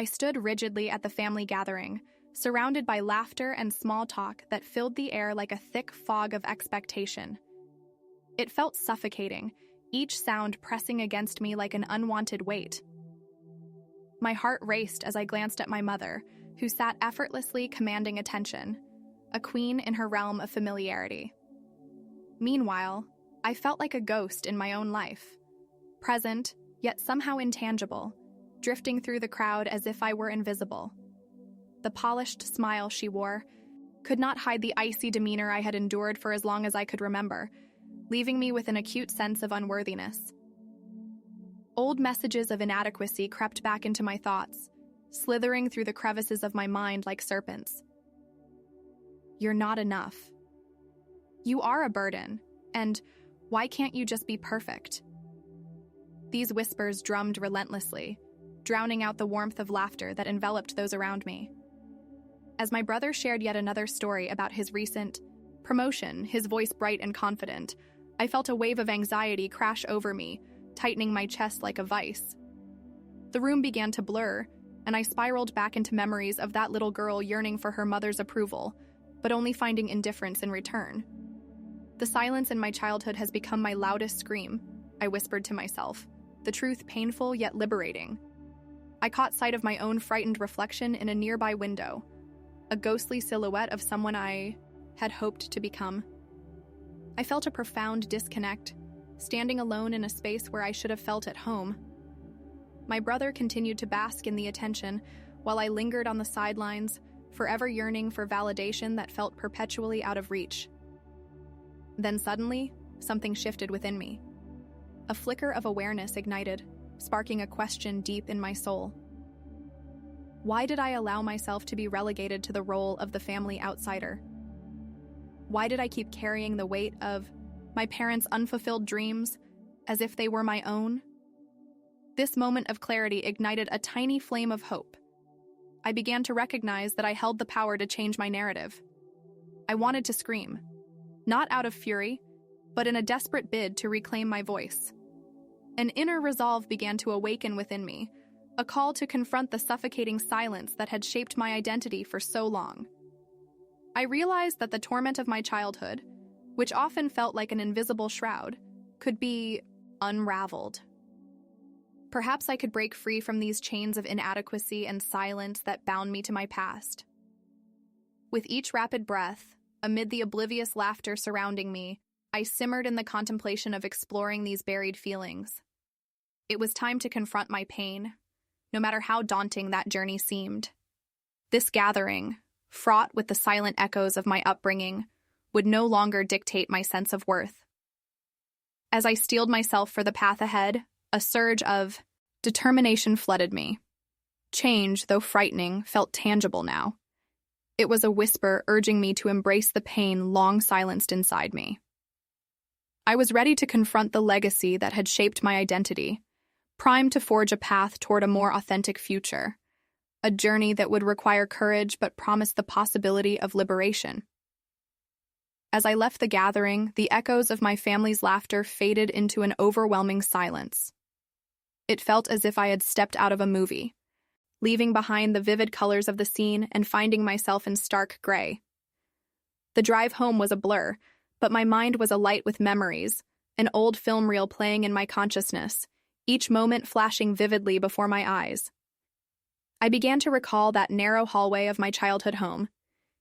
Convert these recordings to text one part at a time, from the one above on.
I stood rigidly at the family gathering, surrounded by laughter and small talk that filled the air like a thick fog of expectation. It felt suffocating, each sound pressing against me like an unwanted weight. My heart raced as I glanced at my mother, who sat effortlessly commanding attention, a queen in her realm of familiarity. Meanwhile, I felt like a ghost in my own life, present, yet somehow intangible, drifting through the crowd as if I were invisible. The polished smile she wore could not hide the icy demeanor I had endured for as long as I could remember, leaving me with an acute sense of unworthiness. Old messages of inadequacy crept back into my thoughts, slithering through the crevices of my mind like serpents. You're not enough. You are a burden, and why can't you just be perfect? These whispers drummed relentlessly, drowning out the warmth of laughter that enveloped those around me. As my brother shared yet another story about his recent promotion, his voice bright and confident, I felt a wave of anxiety crash over me, tightening my chest like a vice. The room began to blur, and I spiraled back into memories of that little girl yearning for her mother's approval, but only finding indifference in return. The silence in my childhood has become my loudest scream, I whispered to myself, the truth painful yet liberating. I caught sight of my own frightened reflection in a nearby window, a ghostly silhouette of someone I had hoped to become. I felt a profound disconnect, standing alone in a space where I should have felt at home. My brother continued to bask in the attention, while I lingered on the sidelines, forever yearning for validation that felt perpetually out of reach. Then suddenly, something shifted within me. A flicker of awareness ignited, sparking a question deep in my soul. Why did I allow myself to be relegated to the role of the family outsider? Why did I keep carrying the weight of my parents' unfulfilled dreams as if they were my own? This moment of clarity ignited a tiny flame of hope. I began to recognize that I held the power to change my narrative. I wanted to scream, not out of fury, but in a desperate bid to reclaim my voice. An inner resolve began to awaken within me, a call to confront the suffocating silence that had shaped my identity for so long. I realized that the torment of my childhood, which often felt like an invisible shroud, could be unraveled. Perhaps I could break free from these chains of inadequacy and silence that bound me to my past. With each rapid breath, amid the oblivious laughter surrounding me, I simmered in the contemplation of exploring these buried feelings. It was time to confront my pain, no matter how daunting that journey seemed. This gathering, fraught with the silent echoes of my upbringing, would no longer dictate my sense of worth. As I steeled myself for the path ahead, a surge of determination flooded me. Change, though frightening, felt tangible now. It was a whisper urging me to embrace the pain long silenced inside me. I was ready to confront the legacy that had shaped my identity, primed to forge a path toward a more authentic future, a journey that would require courage but promised the possibility of liberation. As I left the gathering, the echoes of my family's laughter faded into an overwhelming silence. It felt as if I had stepped out of a movie, leaving behind the vivid colors of the scene and finding myself in stark gray. The drive home was a blur, but my mind was alight with memories, an old film reel playing in my consciousness, each moment flashing vividly before my eyes. I began to recall that narrow hallway of my childhood home.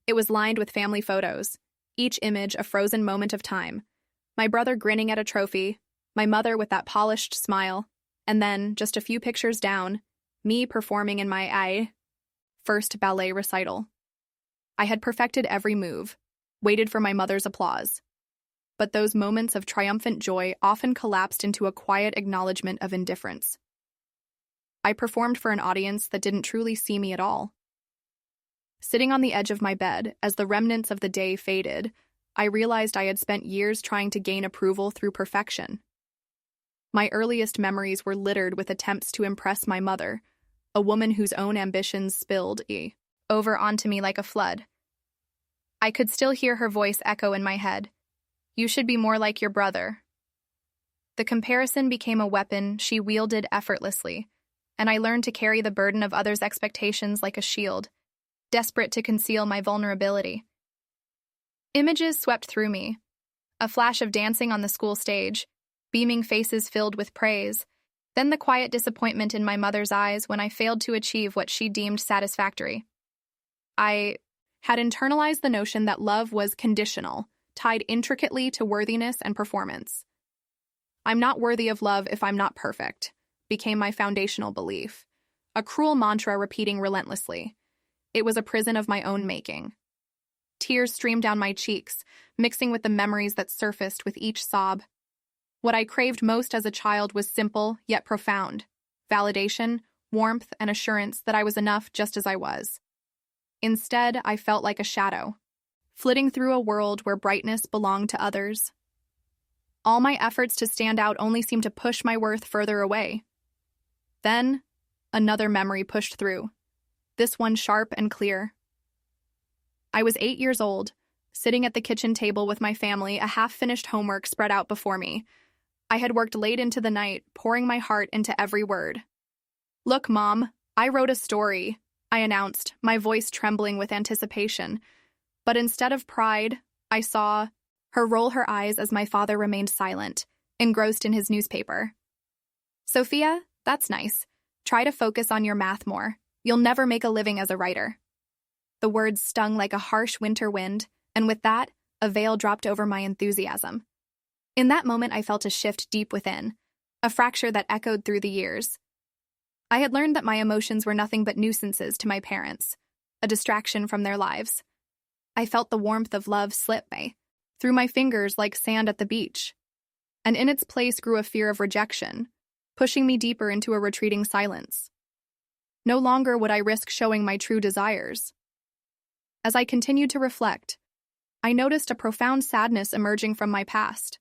It was lined with family photos, each image a frozen moment of time. My brother grinning at a trophy, my mother with that polished smile, and then, just a few pictures down, me performing in my first ballet recital. I had perfected every move, waited for my mother's applause. But those moments of triumphant joy often collapsed into a quiet acknowledgement of indifference. I performed for an audience that didn't truly see me at all. Sitting on the edge of my bed, as the remnants of the day faded, I realized I had spent years trying to gain approval through perfection. My earliest memories were littered with attempts to impress my mother, a woman whose own ambitions spilled over onto me like a flood. I could still hear her voice echo in my head. "You should be more like your brother." The comparison became a weapon she wielded effortlessly, and I learned to carry the burden of others' expectations like a shield, desperate to conceal my vulnerability. Images swept through me. A flash of dancing on the school stage, beaming faces filled with praise, then the quiet disappointment in my mother's eyes when I failed to achieve what she deemed satisfactory. I had internalized the notion that love was conditional, tied intricately to worthiness and performance. "I'm not worthy of love if I'm not perfect," became my foundational belief, a cruel mantra repeating relentlessly. It was a prison of my own making. Tears streamed down my cheeks, mixing with the memories that surfaced with each sob. What I craved most as a child was simple yet profound: validation, warmth, and assurance that I was enough just as I was. Instead, I felt like a shadow, flitting through a world where brightness belonged to others. All my efforts to stand out only seemed to push my worth further away. Then, another memory pushed through, this one sharp and clear. I was 8 years old, sitting at the kitchen table with my family, a half-finished homework spread out before me. I had worked late into the night, pouring my heart into every word. "Look, Mom, I wrote a story," I announced, my voice trembling with anticipation. But instead of pride, I saw her roll her eyes as my father remained silent, engrossed in his newspaper. "Sophia, that's nice. Try to focus on your math more. You'll never make a living as a writer." The words stung like a harsh winter wind, and with that, a veil dropped over my enthusiasm. In that moment, I felt a shift deep within, a fracture that echoed through the years. I had learned that my emotions were nothing but nuisances to my parents, a distraction from their lives. I felt the warmth of love slip me through my fingers like sand at the beach, and in its place grew a fear of rejection, pushing me deeper into a retreating silence. No longer would I risk showing my true desires. As I continued to reflect, I noticed a profound sadness emerging from my past,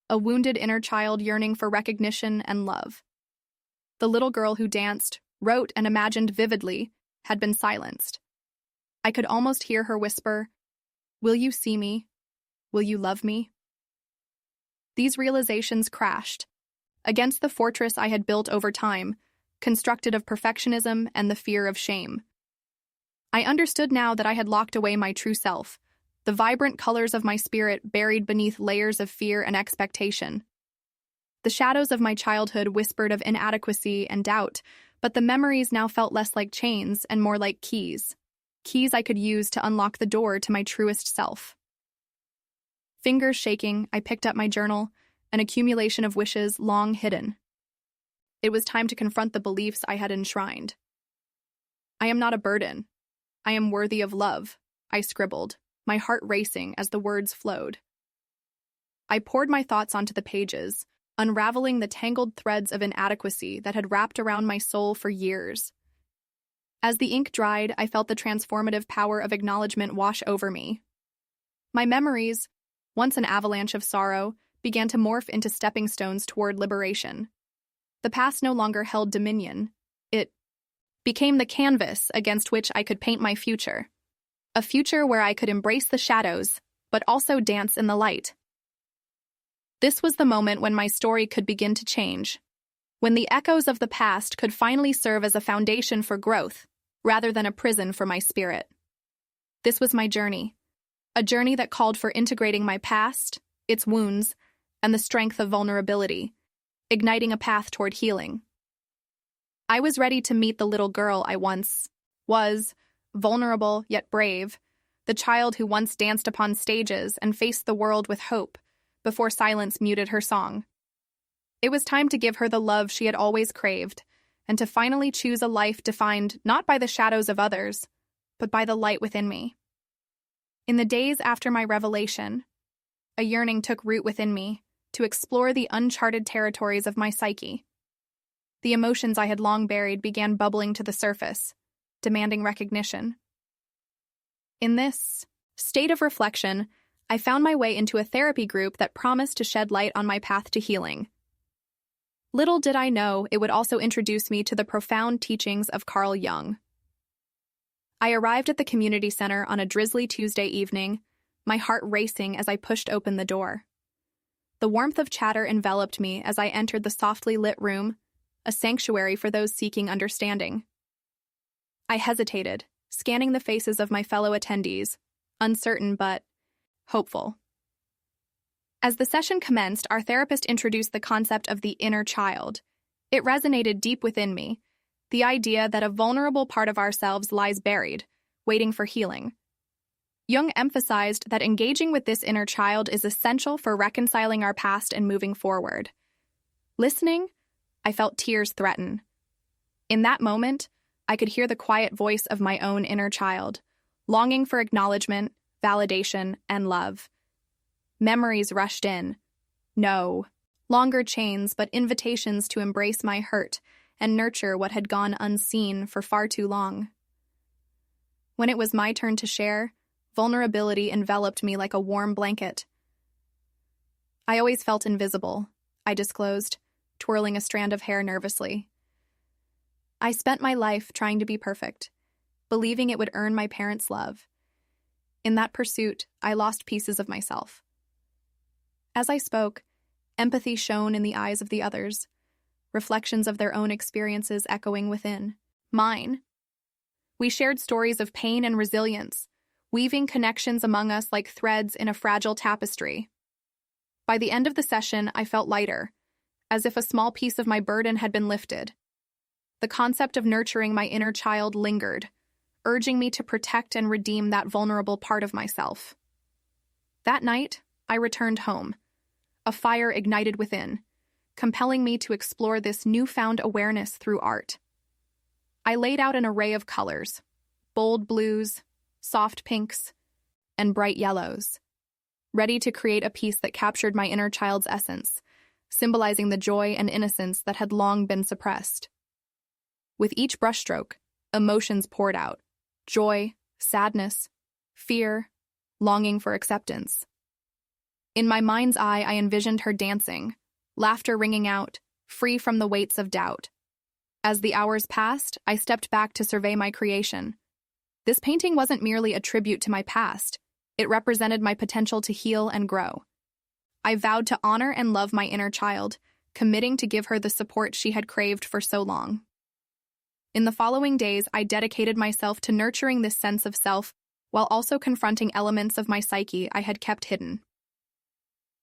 a wounded inner child yearning for recognition and love. The little girl who danced, wrote, and imagined vividly had been silenced. I could almost hear her whisper, "Will you see me? Will you love me?" These realizations crashed against the fortress I had built over time, constructed of perfectionism and the fear of shame. I understood now that I had locked away my true self, the vibrant colors of my spirit buried beneath layers of fear and expectation. The shadows of my childhood whispered of inadequacy and doubt, but the memories now felt less like chains and more like keys. Keys I could use to unlock the door to my truest self. Fingers shaking, I picked up my journal, an accumulation of wishes long hidden. It was time to confront the beliefs I had enshrined. "I am not a burden. I am worthy of love," I scribbled, my heart racing as the words flowed. I poured my thoughts onto the pages, unraveling the tangled threads of inadequacy that had wrapped around my soul for years. As the ink dried, I felt the transformative power of acknowledgement wash over me. My memories, once an avalanche of sorrow, began to morph into stepping stones toward liberation. The past no longer held dominion. It became the canvas against which I could paint my future. A future where I could embrace the shadows, but also dance in the light. This was the moment when my story could begin to change, when the echoes of the past could finally serve as a foundation for growth, rather than a prison for my spirit. This was my journey, a journey that called for integrating my past, its wounds, and the strength of vulnerability, igniting a path toward healing. I was ready to meet the little girl I once was, vulnerable yet brave, the child who once danced upon stages and faced the world with hope, before silence muted her song. It was time to give her the love she had always craved, and to finally choose a life defined not by the shadows of others, but by the light within me. In the days after my revelation, a yearning took root within me to explore the uncharted territories of my psyche. The emotions I had long buried began bubbling to the surface, demanding recognition. In this state of reflection, I found my way into a therapy group that promised to shed light on my path to healing. Little did I know it would also introduce me to the profound teachings of Jung. I arrived at the community center on a drizzly Tuesday evening, my heart racing as I pushed open the door. The warmth of chatter enveloped me as I entered the softly lit room, a sanctuary for those seeking understanding. I hesitated, scanning the faces of my fellow attendees, uncertain but hopeful. As the session commenced, our therapist introduced the concept of the inner child. It resonated deep within me, the idea that a vulnerable part of ourselves lies buried, waiting for healing. Jung emphasized that engaging with this inner child is essential for reconciling our past and moving forward. Listening, I felt tears threaten. In that moment, I could hear the quiet voice of my own inner child, longing for acknowledgement, validation, and love. Memories rushed in. No longer chains, but invitations to embrace my hurt and nurture what had gone unseen for far too long. When it was my turn to share, vulnerability enveloped me like a warm blanket. I always felt invisible, I disclosed, twirling a strand of hair nervously. I spent my life trying to be perfect, believing it would earn my parents' love. In that pursuit, I lost pieces of myself. As I spoke, empathy shone in the eyes of the others, reflections of their own experiences echoing within mine. We shared stories of pain and resilience, weaving connections among us like threads in a fragile tapestry. By the end of the session, I felt lighter, as if a small piece of my burden had been lifted. The concept of nurturing my inner child lingered, urging me to protect and redeem that vulnerable part of myself. That night, I returned home, a fire ignited within, compelling me to explore this newfound awareness through art. I laid out an array of colors, bold blues, soft pinks, and bright yellows, ready to create a piece that captured my inner child's essence, symbolizing the joy and innocence that had long been suppressed. With each brushstroke, emotions poured out: joy, sadness, fear, longing for acceptance. In my mind's eye, I envisioned her dancing, laughter ringing out, free from the weights of doubt. As the hours passed, I stepped back to survey my creation. This painting wasn't merely a tribute to my past. It represented my potential to heal and grow. I vowed to honor and love my inner child, committing to give her the support she had craved for so long. In the following days, I dedicated myself to nurturing this sense of self while also confronting elements of my psyche I had kept hidden.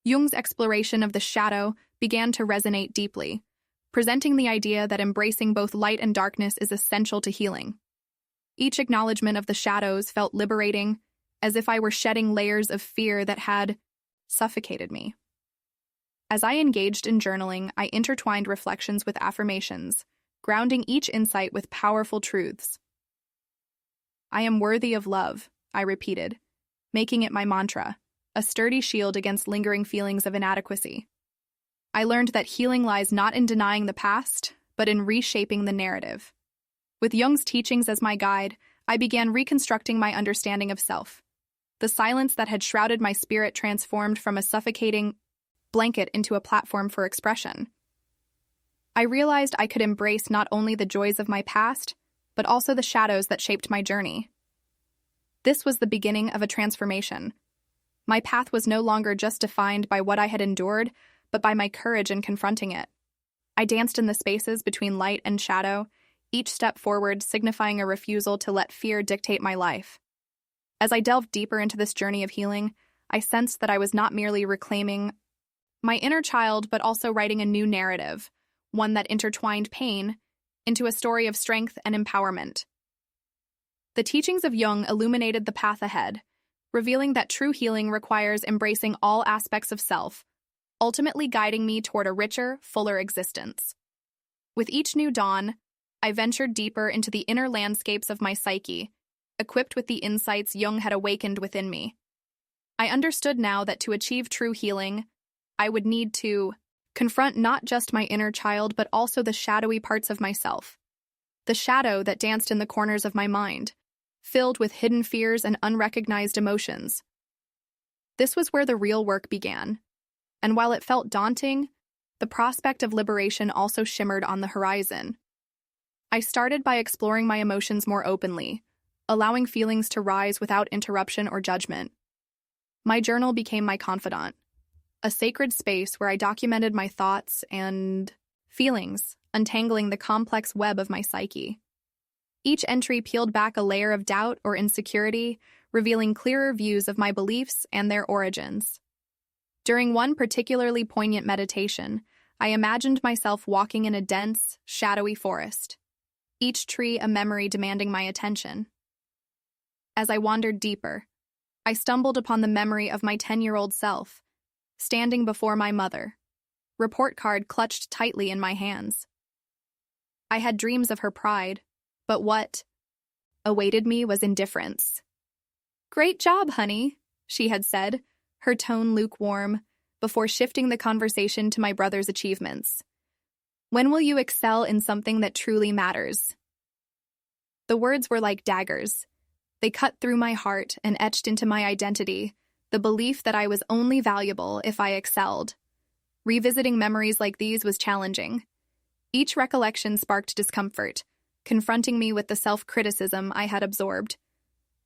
Jung's exploration of the shadow began to resonate deeply, presenting the idea that embracing both light and darkness is essential to healing. Each acknowledgement of the shadows felt liberating, as if I were shedding layers of fear that had suffocated me. As I engaged in journaling, I intertwined reflections with affirmations, grounding each insight with powerful truths. I am worthy of love, I repeated, making it my mantra, a sturdy shield against lingering feelings of inadequacy. I learned that healing lies not in denying the past, but in reshaping the narrative. With Jung's teachings as my guide, I began reconstructing my understanding of self. The silence that had shrouded my spirit transformed from a suffocating blanket into a platform for expression. I realized I could embrace not only the joys of my past, but also the shadows that shaped my journey. This was the beginning of a transformation. My path was no longer just defined by what I had endured, but by my courage in confronting it. I danced in the spaces between light and shadow, each step forward signifying a refusal to let fear dictate my life. As I delved deeper into this journey of healing, I sensed that I was not merely reclaiming my inner child, but also writing a new narrative, one that intertwined pain into a story of strength and empowerment. The teachings of Jung illuminated the path ahead, revealing that true healing requires embracing all aspects of self, ultimately guiding me toward a richer, fuller existence. With each new dawn, I ventured deeper into the inner landscapes of my psyche, equipped with the insights Jung had awakened within me. I understood now that to achieve true healing, I would need to confront not just my inner child, but also the shadowy parts of myself. The shadow that danced in the corners of my mind, filled with hidden fears and unrecognized emotions. This was where the real work began, and while it felt daunting, the prospect of liberation also shimmered on the horizon. I started by exploring my emotions more openly, allowing feelings to rise without interruption or judgment. My journal became my confidant, a sacred space where I documented my thoughts and feelings untangling the complex web of my psyche. Each entry peeled back a layer of doubt or insecurity, revealing clearer views of my beliefs and their origins. During one particularly poignant meditation, I imagined myself walking in a dense, shadowy forest, each tree a memory demanding my attention. As I wandered deeper, I stumbled upon the memory of my 10-year-old self, standing before my mother, report card clutched tightly in my hands. I had dreams of her pride, but what awaited me was indifference. "Great job, honey," she had said, her tone lukewarm, before shifting the conversation to my brother's achievements. "When will you excel in something that truly matters?" The words were like daggers. They cut through my heart and etched into my identity, the belief that I was only valuable if I excelled. Revisiting memories like these was challenging. Each recollection sparked discomfort, confronting me with the self-criticism I had absorbed.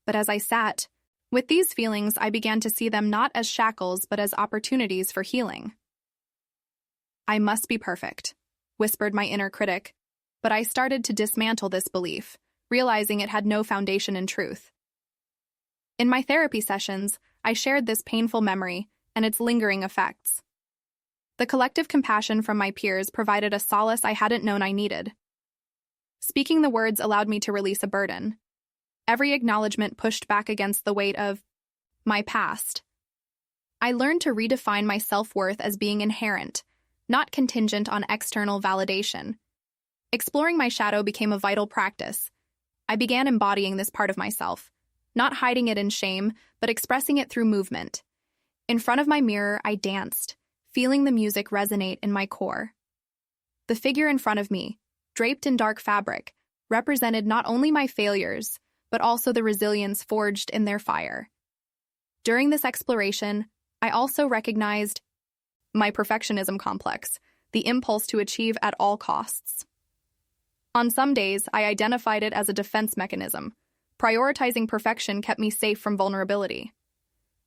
But as I sat with these feelings, I began to see them not as shackles but as opportunities for healing. "I must be perfect," whispered my inner critic, but I started to dismantle this belief, realizing it had no foundation in truth. In my therapy sessions, I shared this painful memory and its lingering effects. The collective compassion from my peers provided a solace I hadn't known I needed. Speaking the words allowed me to release a burden. Every acknowledgement pushed back against the weight of my past. I learned to redefine my self-worth as being inherent, not contingent on external validation. Exploring my shadow became a vital practice. I began embodying this part of myself, not hiding it in shame, but expressing it through movement. In front of my mirror, I danced, feeling the music resonate in my core. The figure in front of me, draped in dark fabric, represented not only my failures, but also the resilience forged in their fire. During this exploration, I also recognized my perfectionism complex, the impulse to achieve at all costs. On some days, I identified it as a defense mechanism. Prioritizing perfection kept me safe from vulnerability.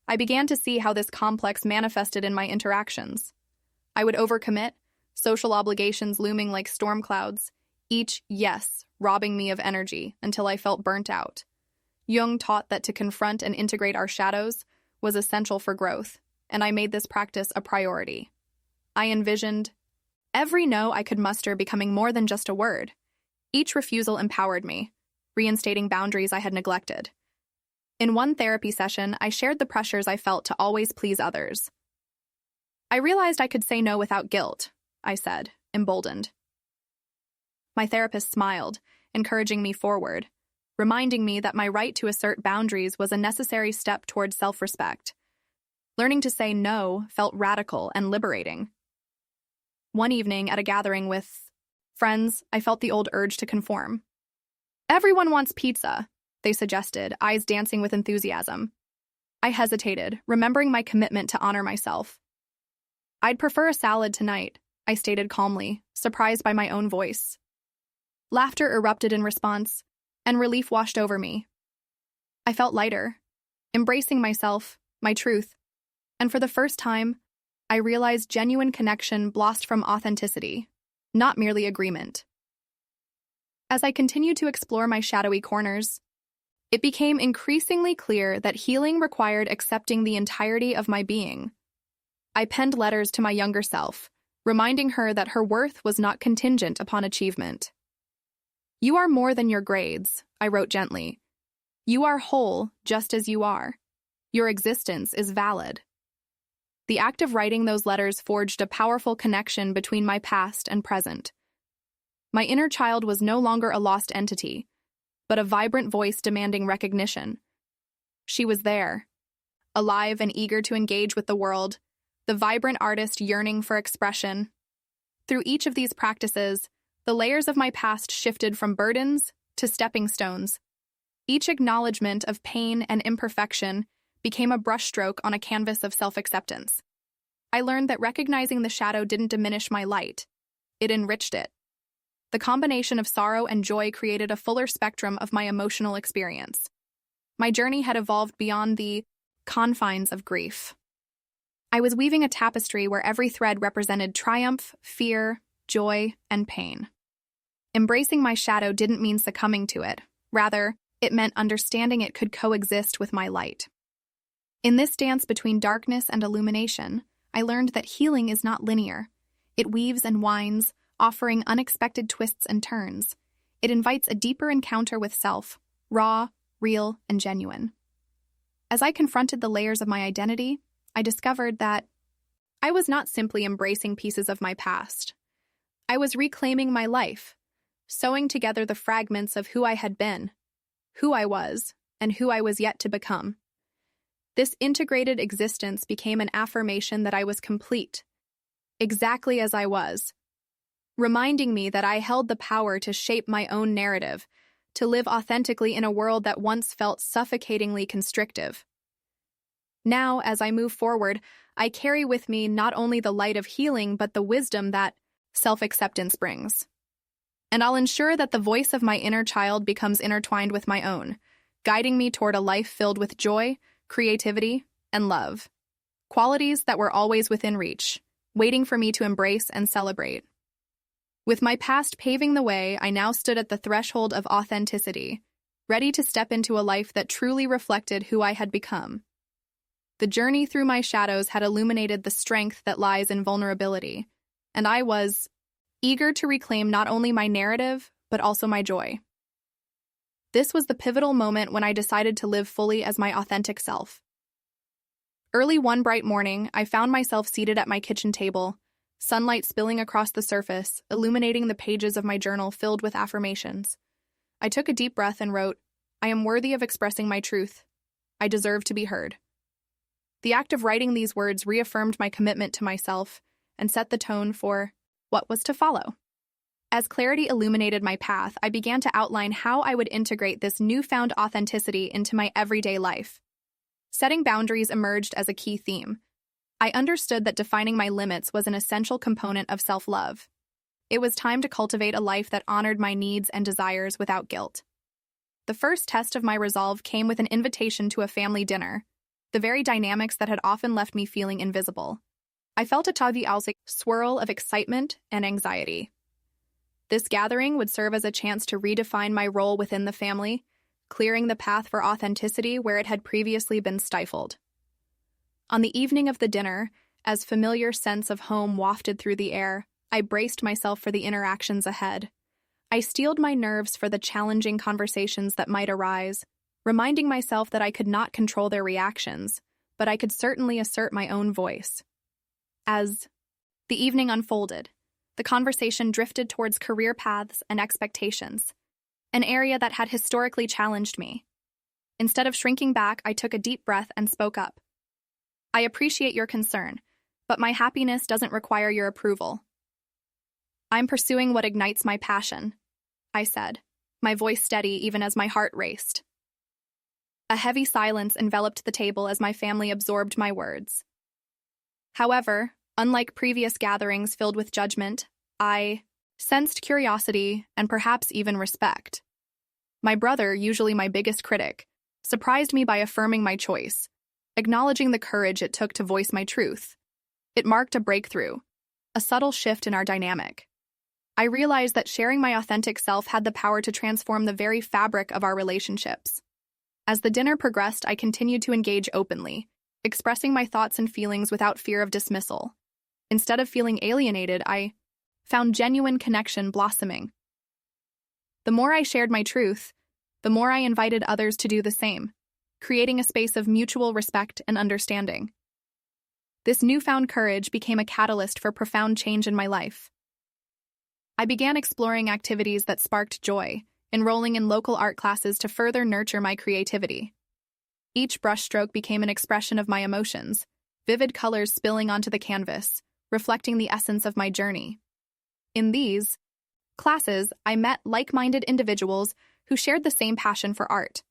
I began to see how this complex manifested in my interactions. I would overcommit, social obligations looming like storm clouds, each yes robbing me of energy until I felt burnt out. Jung taught that to confront and integrate our shadows was essential for growth, and I made this practice a priority. I envisioned every no I could muster becoming more than just a word. Each refusal empowered me, reinstating boundaries I had neglected. In one therapy session, I shared the pressures I felt to always please others. "I realized I could say no without guilt," I said, emboldened. My therapist smiled, encouraging me forward, reminding me that my right to assert boundaries was a necessary step toward self-respect. Learning to say no felt radical and liberating. One evening at a gathering with friends, I felt the old urge to conform. "Everyone wants pizza," they suggested, eyes dancing with enthusiasm. I hesitated, remembering my commitment to honor myself. "I'd prefer a salad tonight," I stated calmly, surprised by my own voice. Laughter erupted in response, and relief washed over me. I felt lighter, embracing myself, my truth, and for the first time, I realized genuine connection blossomed from authenticity, not merely agreement. As I continued to explore my shadowy corners, it became increasingly clear that healing required accepting the entirety of my being. I penned letters to my younger self, reminding her that her worth was not contingent upon achievement. "You are more than your grades," I wrote gently. "You are whole just as you are. Your existence is valid." The act of writing those letters forged a powerful connection between my past and present. My inner child was no longer a lost entity, but a vibrant voice demanding recognition. She was there, alive and eager to engage with the world, the vibrant artist yearning for expression. Through each of these practices, the layers of my past shifted from burdens to stepping stones. Each acknowledgement of pain and imperfection became a brushstroke on a canvas of self-acceptance. I learned that recognizing the shadow didn't diminish my light, it enriched it. The combination of sorrow and joy created a fuller spectrum of my emotional experience. My journey had evolved beyond the confines of grief. I was weaving a tapestry where every thread represented triumph, fear, joy, and pain. Embracing my shadow didn't mean succumbing to it. Rather, it meant understanding it could coexist with my light. In this dance between darkness and illumination, I learned that healing is not linear. It weaves and winds, offering unexpected twists and turns. It invites a deeper encounter with self, raw, real, and genuine. As I confronted the layers of my identity, I discovered that I was not simply embracing pieces of my past. I was reclaiming my life, sewing together the fragments of who I had been, who I was, and who I was yet to become. This integrated existence became an affirmation that I was complete, exactly as I was, reminding me that I held the power to shape my own narrative, to live authentically in a world that once felt suffocatingly constrictive. Now, as I move forward, I carry with me not only the light of healing, but the wisdom that self-acceptance brings. And I'll ensure that the voice of my inner child becomes intertwined with my own, guiding me toward a life filled with joy, creativity, and love. Qualities that were always within reach, waiting for me to embrace and celebrate. With my past paving the way, I now stood at the threshold of authenticity, ready to step into a life that truly reflected who I had become. The journey through my shadows had illuminated the strength that lies in vulnerability, and I was eager to reclaim not only my narrative, but also my joy. This was the pivotal moment when I decided to live fully as my authentic self. Early one bright morning, I found myself seated at my kitchen table, sunlight spilling across the surface, illuminating the pages of my journal filled with affirmations. I took a deep breath and wrote, "I am worthy of expressing my truth. I deserve to be heard." The act of writing these words reaffirmed my commitment to myself and set the tone for what was to follow. As clarity illuminated my path, I began to outline how I would integrate this newfound authenticity into my everyday life. Setting boundaries emerged as a key theme. I understood that defining my limits was an essential component of self-love. It was time to cultivate a life that honored my needs and desires without guilt. The first test of my resolve came with an invitation to a family dinner, the very dynamics that had often left me feeling invisible. I felt a tug-the-alsic swirl of excitement and anxiety. This gathering would serve as a chance to redefine my role within the family, clearing the path for authenticity where it had previously been stifled. On the evening of the dinner, as familiar sense of home wafted through the air, I braced myself for the interactions ahead. I steeled my nerves for the challenging conversations that might arise, reminding myself that I could not control their reactions, but I could certainly assert my own voice. As the evening unfolded, the conversation drifted towards career paths and expectations, an area that had historically challenged me. Instead of shrinking back, I took a deep breath and spoke up. "I appreciate your concern, but my happiness doesn't require your approval. I'm pursuing what ignites my passion," I said, my voice steady even as my heart raced. A heavy silence enveloped the table as my family absorbed my words. However, unlike previous gatherings filled with judgment, I sensed curiosity and perhaps even respect. My brother, usually my biggest critic, surprised me by affirming my choice, acknowledging the courage it took to voice my truth. It marked a breakthrough, a subtle shift in our dynamic. I realized that sharing my authentic self had the power to transform the very fabric of our relationships. As the dinner progressed, I continued to engage openly, expressing my thoughts and feelings without fear of dismissal. Instead of feeling alienated, I found genuine connection blossoming. The more I shared my truth, the more I invited others to do the same, creating a space of mutual respect and understanding. This newfound courage became a catalyst for profound change in my life. I began exploring activities that sparked joy, enrolling in local art classes to further nurture my creativity. Each brushstroke became an expression of my emotions, vivid colors spilling onto the canvas, reflecting the essence of my journey. In these classes, I met like-minded individuals who shared the same passion for art.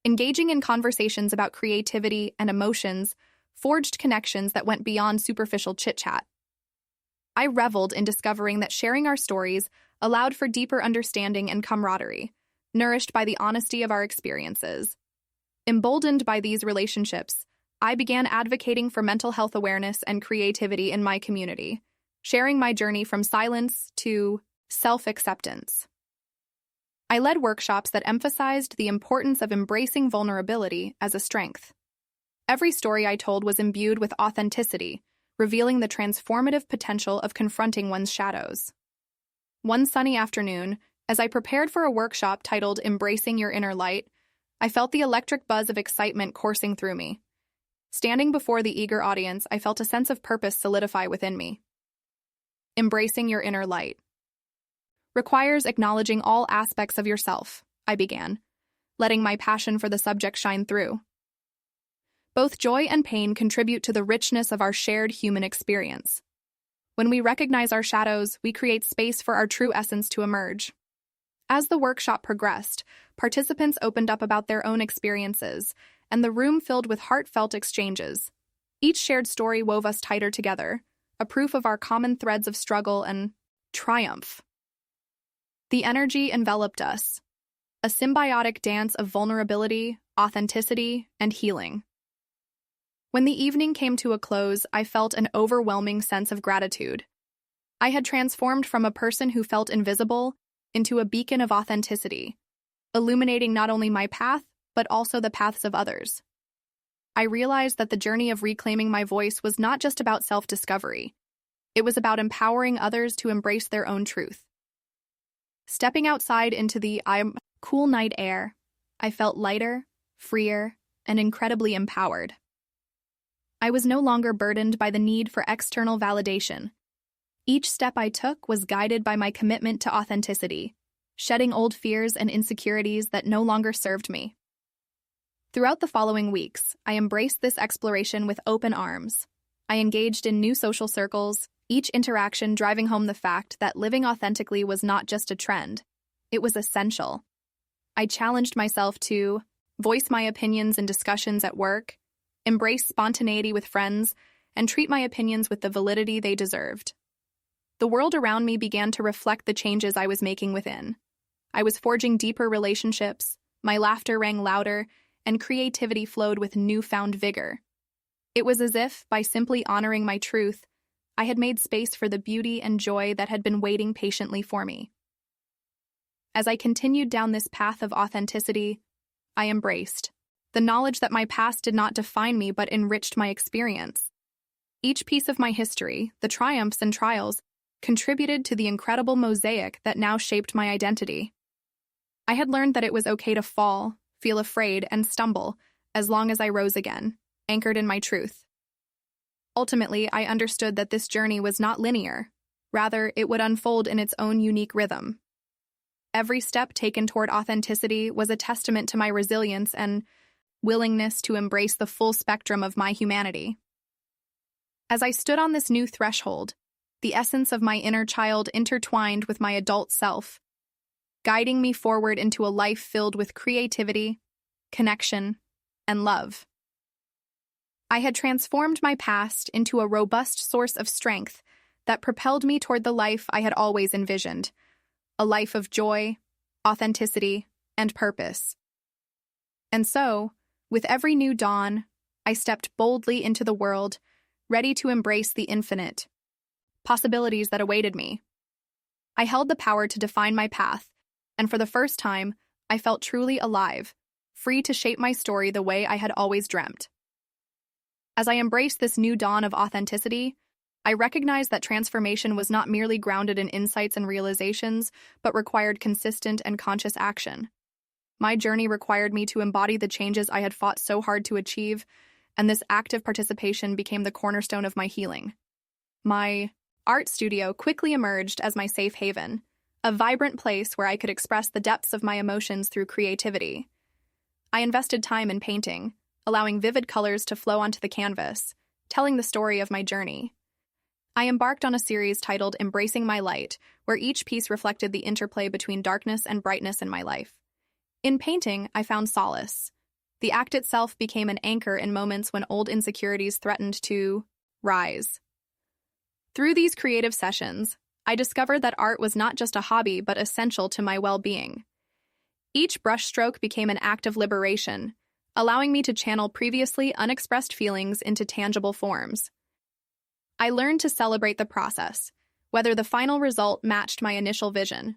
Engaging in conversations about creativity and emotions forged connections that went beyond superficial chit-chat. I reveled in discovering that sharing our stories allowed for deeper understanding and camaraderie, nourished by the honesty of our experiences. Emboldened by these relationships, I began advocating for mental health awareness and creativity in my community, sharing my journey from silence to self-acceptance. I led workshops that emphasized the importance of embracing vulnerability as a strength. Every story I told was imbued with authenticity, revealing the transformative potential of confronting one's shadows. One sunny afternoon, as I prepared for a workshop titled Embracing Your Inner Light, I felt the electric buzz of excitement coursing through me. Standing before the eager audience, I felt a sense of purpose solidify within me. Embracing your inner light requires acknowledging all aspects of yourself, I began, letting my passion for the subject shine through. Both joy and pain contribute to the richness of our shared human experience. When we recognize our shadows, we create space for our true essence to emerge. As the workshop progressed, participants opened up about their own experiences, and the room filled with heartfelt exchanges. Each shared story wove us tighter together, a proof of our common threads of struggle and triumph. The energy enveloped us, a symbiotic dance of vulnerability, authenticity, and healing. When the evening came to a close, I felt an overwhelming sense of gratitude. I had transformed from a person who felt invisible into a beacon of authenticity, illuminating not only my path, but also the paths of others. I realized that the journey of reclaiming my voice was not just about self-discovery. It was about empowering others to embrace their own truth. Stepping outside into the cool night air, I felt lighter, freer, and incredibly empowered. I was no longer burdened by the need for external validation. Each step I took was guided by my commitment to authenticity, shedding old fears and insecurities that no longer served me. Throughout the following weeks, I embraced this exploration with open arms. I engaged in new social circles, each interaction driving home the fact that living authentically was not just a trend, it was essential. I challenged myself to voice my opinions in discussions at work, embrace spontaneity with friends, and treat my opinions with the validity they deserved. The world around me began to reflect the changes I was making within. I was forging deeper relationships, my laughter rang louder, and creativity flowed with newfound vigor. It was as if, by simply honoring my truth, I had made space for the beauty and joy that had been waiting patiently for me. As I continued down this path of authenticity, I embraced the knowledge that my past did not define me but enriched my experience. Each piece of my history, the triumphs and trials, contributed to the incredible mosaic that now shaped my identity. I had learned that it was okay to fall, feel afraid, and stumble, as long as I rose again, anchored in my truth. Ultimately, I understood that this journey was not linear. Rather, it would unfold in its own unique rhythm. Every step taken toward authenticity was a testament to my resilience and willingness to embrace the full spectrum of my humanity. As I stood on this new threshold, the essence of my inner child intertwined with my adult self, guiding me forward into a life filled with creativity, connection, and love. I had transformed my past into a robust source of strength that propelled me toward the life I had always envisioned, a life of joy, authenticity, and purpose. And so, with every new dawn, I stepped boldly into the world, ready to embrace the infinite possibilities that awaited me. I held the power to define my path, and for the first time, I felt truly alive, free to shape my story the way I had always dreamt. As I embraced this new dawn of authenticity, I recognized that transformation was not merely grounded in insights and realizations, but required consistent and conscious action. My journey required me to embody the changes I had fought so hard to achieve, and this active participation became the cornerstone of my healing. My art studio quickly emerged as my safe haven, a vibrant place where I could express the depths of my emotions through creativity. I invested time in painting, allowing vivid colors to flow onto the canvas, telling the story of my journey. I embarked on a series titled Embracing My Light, where each piece reflected the interplay between darkness and brightness in my life. In painting, I found solace. The act itself became an anchor in moments when old insecurities threatened to rise. Through these creative sessions, I discovered that art was not just a hobby but essential to my well-being. Each brushstroke became an act of liberation, allowing me to channel previously unexpressed feelings into tangible forms. I learned to celebrate the process, whether the final result matched my initial vision.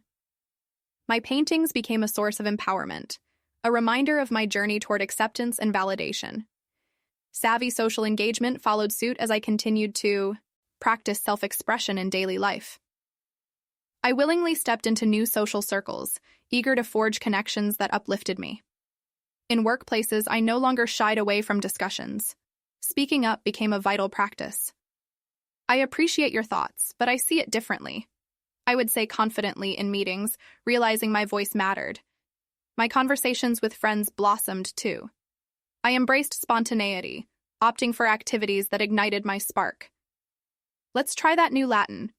My paintings became a source of empowerment, a reminder of my journey toward acceptance and validation. Savvy social engagement followed suit as I continued to practice self-expression in daily life. I willingly stepped into new social circles, eager to forge connections that uplifted me. In workplaces, I no longer shied away from discussions. Speaking up became a vital practice. I appreciate your thoughts, but I see it differently. I would say confidently in meetings, realizing my voice mattered. My conversations with friends blossomed too. I embraced spontaneity, opting for activities that ignited my spark. Let's try that new Latin.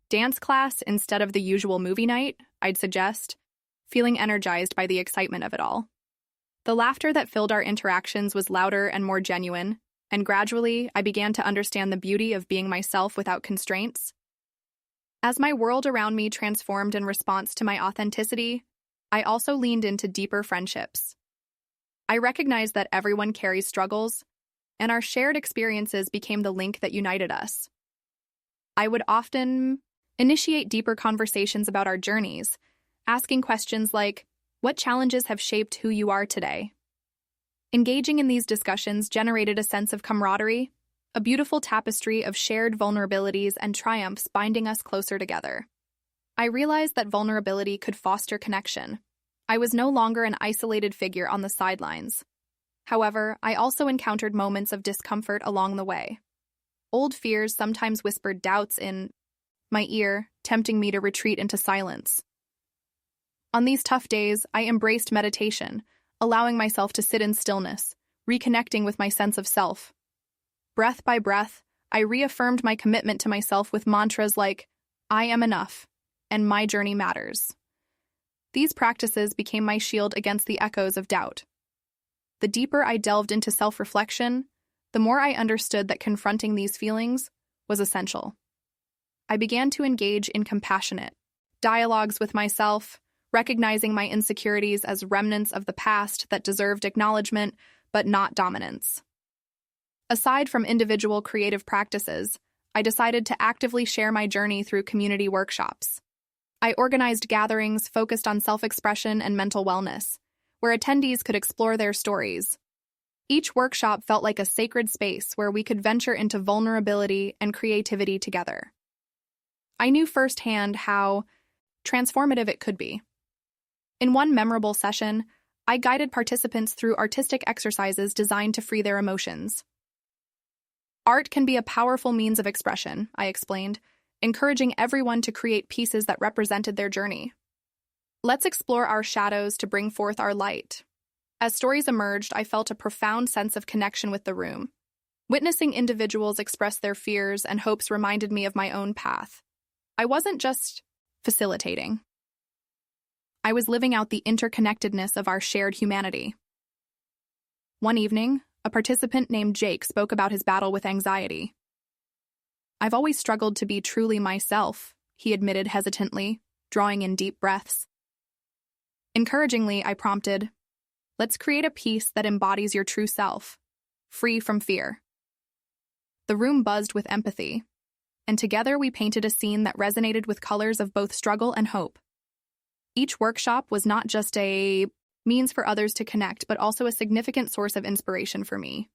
Dance class instead of the usual movie night, I'd suggest, feeling energized by the excitement of it all. The laughter that filled our interactions was louder and more genuine, and gradually I began to understand the beauty of being myself without constraints. As my world around me transformed in response to my authenticity, I also leaned into deeper friendships. I recognized that everyone carries struggles, and our shared experiences became the link that united us. I would often initiate deeper conversations about our journeys, asking questions like, "What challenges have shaped who you are today?" Engaging in these discussions generated a sense of camaraderie, a beautiful tapestry of shared vulnerabilities and triumphs binding us closer together. I realized that vulnerability could foster connection. I was no longer an isolated figure on the sidelines. However, I also encountered moments of discomfort along the way. Old fears sometimes whispered doubts in my ear, tempting me to retreat into silence. On these tough days, I embraced meditation, allowing myself to sit in stillness, reconnecting with my sense of self. Breath by breath, I reaffirmed my commitment to myself with mantras like, "I am enough," and "My journey matters." These practices became my shield against the echoes of doubt. The deeper I delved into self-reflection, the more I understood that confronting these feelings was essential. I began to engage in compassionate dialogues with myself, recognizing my insecurities as remnants of the past that deserved acknowledgement but not dominance. Aside from individual creative practices, I decided to actively share my journey through community workshops. I organized gatherings focused on self-expression and mental wellness, where attendees could explore their stories. Each workshop felt like a sacred space where we could venture into vulnerability and creativity together. I knew firsthand how transformative it could be. In one memorable session, I guided participants through artistic exercises designed to free their emotions. Art can be a powerful means of expression, I explained, encouraging everyone to create pieces that represented their journey. Let's explore our shadows to bring forth our light. As stories emerged, I felt a profound sense of connection with the room. Witnessing individuals express their fears and hopes reminded me of my own path. I wasn't just facilitating. I was living out the interconnectedness of our shared humanity. One evening, a participant named Jake spoke about his battle with anxiety. "I've always struggled to be truly myself," he admitted hesitantly, drawing in deep breaths. Encouragingly, I prompted, "Let's create a piece that embodies your true self, free from fear." The room buzzed with empathy, and together we painted a scene that resonated with colors of both struggle and hope. Each workshop was not just a means for others to connect, but also a significant source of inspiration for me.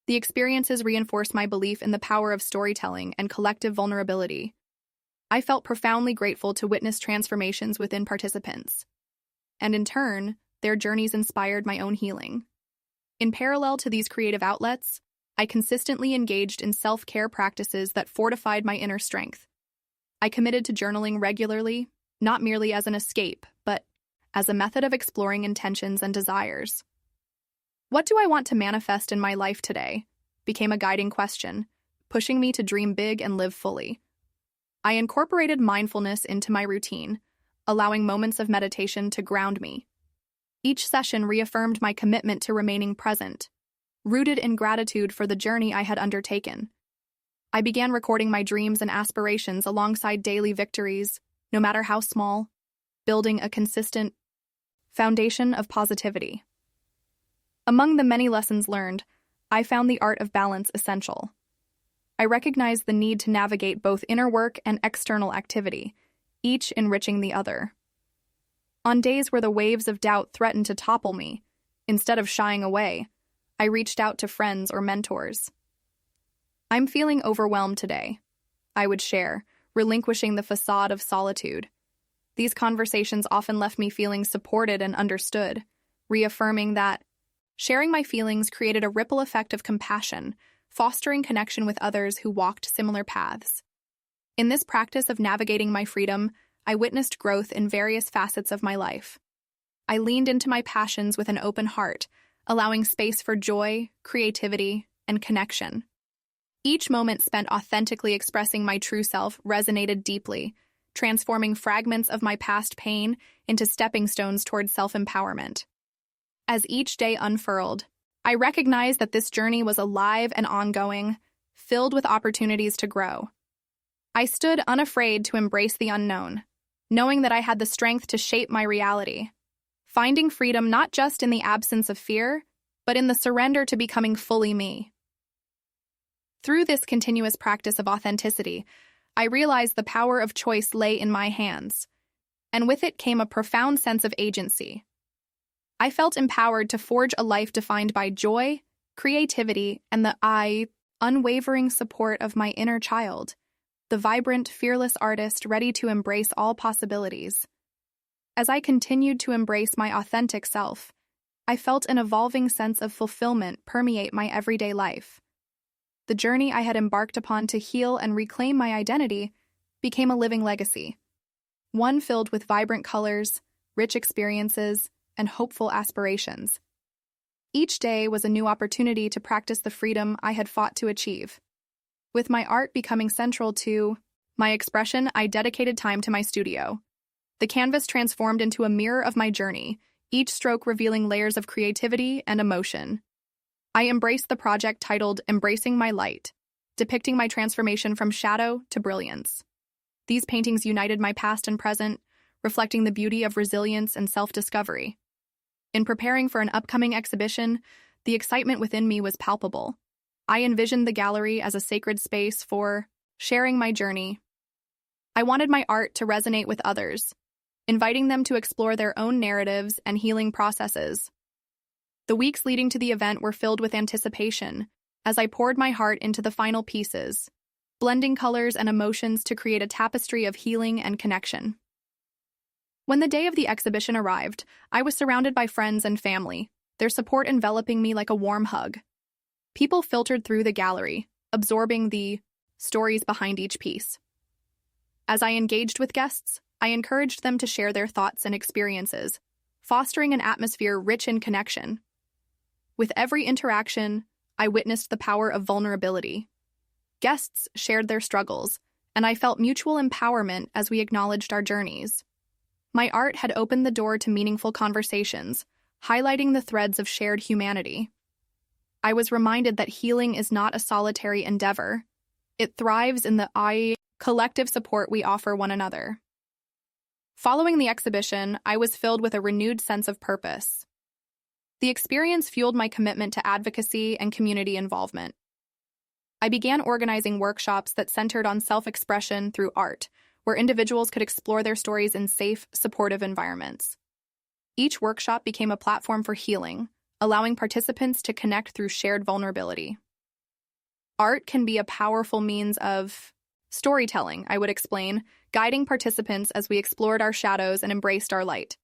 The experiences reinforced my belief in the power of storytelling and collective vulnerability. I felt profoundly grateful to witness transformations within participants, and in turn, their journeys inspired my own healing. In parallel to these creative outlets, I consistently engaged in self-care practices that fortified my inner strength. I committed to journaling regularly, not merely as an escape, but as a method of exploring intentions and desires. "What do I want to manifest in my life today?" became a guiding question, pushing me to dream big and live fully. I incorporated mindfulness into my routine, allowing moments of meditation to ground me. Each session reaffirmed my commitment to remaining present, rooted in gratitude for the journey I had undertaken. I began recording my dreams and aspirations alongside daily victories, no matter how small, building a consistent foundation of positivity. Among the many lessons learned, I found the art of balance essential. I recognized the need to navigate both inner work and external activity, each enriching the other. On days where the waves of doubt threatened to topple me, instead of shying away, I reached out to friends or mentors. "I'm feeling overwhelmed today," I would share, relinquishing the facade of solitude. These conversations often left me feeling supported and understood, reaffirming that sharing my feelings created a ripple effect of compassion, fostering connection with others who walked similar paths. In this practice of navigating my freedom, I witnessed growth in various facets of my life. I leaned into my passions with an open heart, allowing space for joy, creativity, and connection. Each moment spent authentically expressing my true self resonated deeply, transforming fragments of my past pain into stepping stones toward self-empowerment. As each day unfurled, I recognized that this journey was alive and ongoing, filled with opportunities to grow. I stood unafraid to embrace the unknown, knowing that I had the strength to shape my reality, finding freedom not just in the absence of fear, but in the surrender to becoming fully me. Through this continuous practice of authenticity, I realized the power of choice lay in my hands, and with it came a profound sense of agency. I felt empowered to forge a life defined by joy, creativity, and the unwavering support of my inner child, the vibrant, fearless artist ready to embrace all possibilities. As I continued to embrace my authentic self, I felt an evolving sense of fulfillment permeate my everyday life. The journey I had embarked upon to heal and reclaim my identity became a living legacy, one filled with vibrant colors, rich experiences, and hopeful aspirations. Each day was a new opportunity to practice the freedom I had fought to achieve. With my art becoming central to my expression, I dedicated time to my studio. The canvas transformed into a mirror of my journey, each stroke revealing layers of creativity and emotion. I embraced the project titled Embracing My Light, depicting my transformation from shadow to brilliance. These paintings united my past and present, reflecting the beauty of resilience and self-discovery. In preparing for an upcoming exhibition, the excitement within me was palpable. I envisioned the gallery as a sacred space for sharing my journey. I wanted my art to resonate with others, inviting them to explore their own narratives and healing processes. The weeks leading to the event were filled with anticipation as I poured my heart into the final pieces, blending colors and emotions to create a tapestry of healing and connection. When the day of the exhibition arrived, I was surrounded by friends and family, their support enveloping me like a warm hug. People filtered through the gallery, absorbing the stories behind each piece. As I engaged with guests, I encouraged them to share their thoughts and experiences, fostering an atmosphere rich in connection. With every interaction, I witnessed the power of vulnerability. Guests shared their struggles, and I felt mutual empowerment as we acknowledged our journeys. My art had opened the door to meaningful conversations, highlighting the threads of shared humanity. I was reminded that healing is not a solitary endeavor. It thrives in the collective support we offer one another. Following the exhibition, I was filled with a renewed sense of purpose. The experience fueled my commitment to advocacy and community involvement. I began organizing workshops that centered on self-expression through art, where individuals could explore their stories in safe, supportive environments. Each workshop became a platform for healing, allowing participants to connect through shared vulnerability. Art can be a powerful means of storytelling, I would explain, guiding participants as we explored our shadows and embraced our light.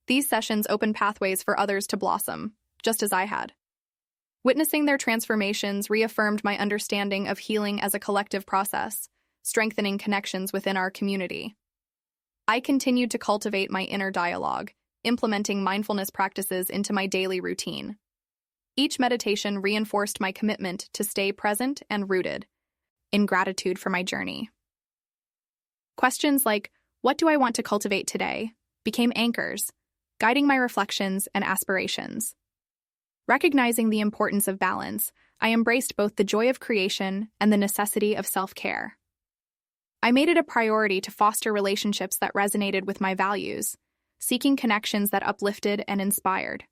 These sessions opened pathways for others to blossom, just as I had. Witnessing their transformations reaffirmed my understanding of healing as a collective process, strengthening connections within our community. I continued to cultivate my inner dialogue, implementing mindfulness practices into my daily routine. Each meditation reinforced my commitment to stay present and rooted in gratitude for my journey. Questions like, "What do I want to cultivate today?" became anchors, guiding my reflections and aspirations. Recognizing the importance of balance, I embraced both the joy of creation and the necessity of self-care. I made it a priority to foster relationships that resonated with my values, seeking connections that uplifted and inspired.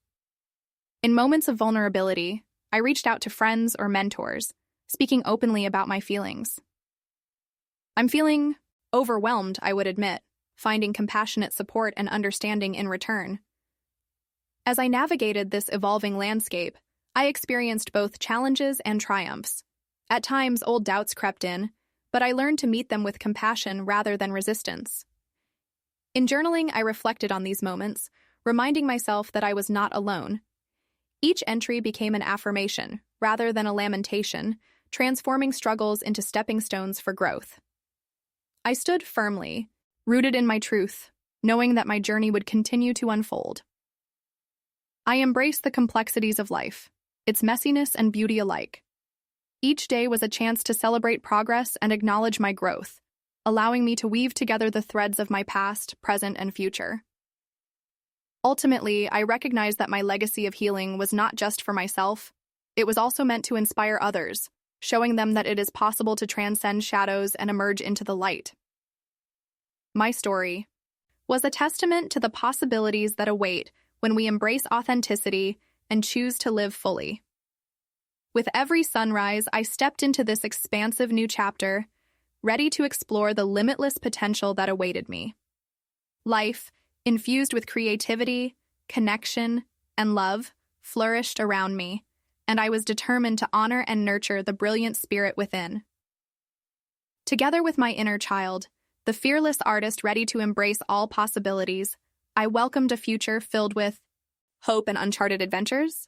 In moments of vulnerability, I reached out to friends or mentors, speaking openly about my feelings. I'm feeling overwhelmed, I would admit, finding compassionate support and understanding in return. As I navigated this evolving landscape, I experienced both challenges and triumphs. At times, old doubts crept in, but I learned to meet them with compassion rather than resistance. In journaling, I reflected on these moments, reminding myself that I was not alone. Each entry became an affirmation, rather than a lamentation, transforming struggles into stepping stones for growth. I stood firmly, rooted in my truth, knowing that my journey would continue to unfold. I embraced the complexities of life, its messiness and beauty alike. Each day was a chance to celebrate progress and acknowledge my growth, allowing me to weave together the threads of my past, present, and future. Ultimately, I recognized that my legacy of healing was not just for myself, it was also meant to inspire others, showing them that it is possible to transcend shadows and emerge into the light. My story was a testament to the possibilities that await when we embrace authenticity and choose to live fully. With every sunrise, I stepped into this expansive new chapter, ready to explore the limitless potential that awaited me. Life, infused with creativity, connection, and love, flourished around me, and I was determined to honor and nurture the brilliant spirit within. Together with my inner child, the fearless artist ready to embrace all possibilities, I welcomed a future filled with hope and uncharted adventures.